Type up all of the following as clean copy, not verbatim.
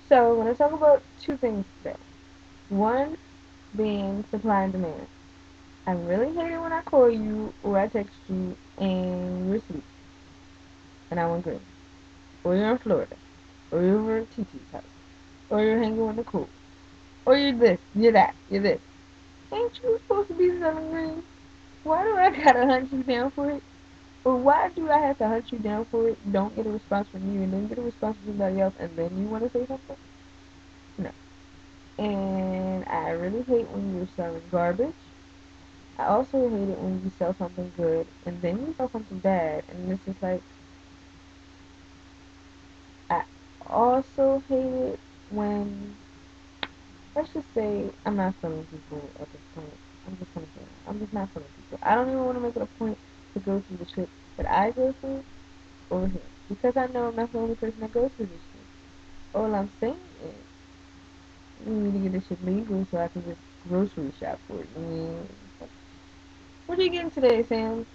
So, we're going to talk about two things today. One being supply and demand. I really hate it when I call you or I text you and you're asleep and I want green. Or you're in Florida. Or you're over at TT's house. Or you're hanging with Nicole. Or you're this, you're that, you're this. Ain't you supposed to be selling green? Why do I gotta hunt you down for it? Or why do I have to hunt you down for it, don't get a response from you, and then get a response from somebody else, and then you want to say something? No. And I really hate when you're selling garbage. I also hate it when you sell something good, and then you sell something bad, and it's just like, I also hate it when, let's just say, I'm not feeling people at this point. I'm just gonna say that. I'm just not feeling people. I don't even want to make it a point to go through the shit that I go through over here. Because I know I'm not the only person that goes through this shit. All I'm saying is, we need to get this shit legal so I can just grocery shop for it. I mean, what are you getting today, Sam?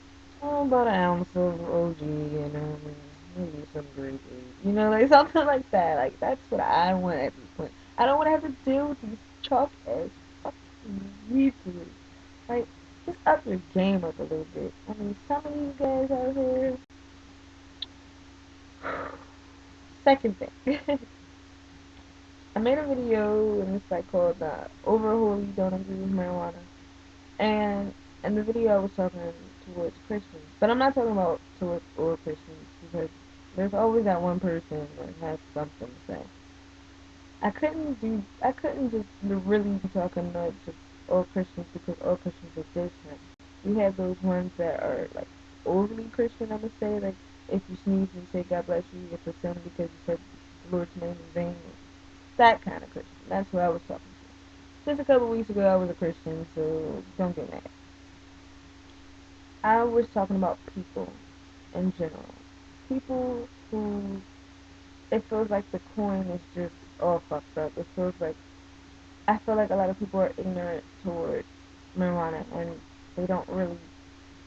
Oh, about an ounce of OG and maybe some green tea. You know, like something like that. Like, that's what I want at this point. I don't want to have to deal with these chalk ass fucking weekly. Like, just up your game up a little bit. I mean, some of these guys out here. Second thing. I made a video and it's like called Overhaul You Don't Agree with Marijuana. And in the video I was talking towards Christians. But I'm not talking about towards all Christians because there's always that one person that has something to say. I couldn't just really be talking to just all Christians because all Christians are different. We have those ones that are like overly Christian, I would say, like if you sneeze and say God bless you, it's a sin because you said the Lord's name in vain. That kind of Christian. That's who I was talking to. Just a couple weeks ago I was a Christian, so don't get mad. I was talking about people in general. People who it feels like the coin is just all fucked up. It feels like I feel like a lot of people are ignorant towards marijuana and they don't really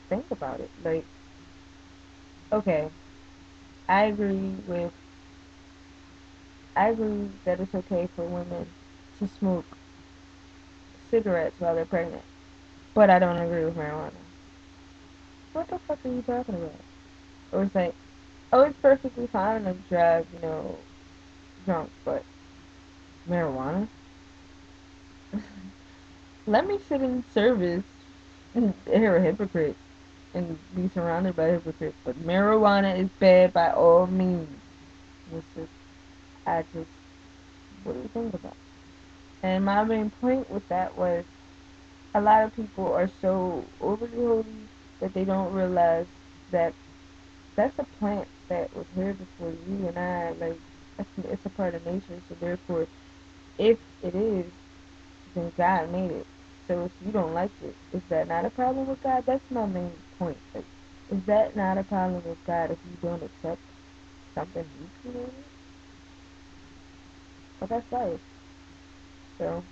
think about it. Like, okay, I agree with I agree that it's okay for women to smoke cigarettes while they're pregnant, but I don't agree with marijuana. What the fuck are you talking about? Or it's like, oh, it's perfectly fine to drive, drunk, but marijuana? Let me sit in service and hear a hypocrite and be surrounded by hypocrites, but marijuana is bad by all means. It's just, what do you think about it? And my main point with that was a lot of people are so overly holy that they don't realize that that's a plant that was here before you and I. Like, it's a part of nature, so therefore, if it is, then God made it. So if you don't like it, is that not a problem with God? That's my main point. Like, is that not a problem with God if you don't accept something He created? But that's life. So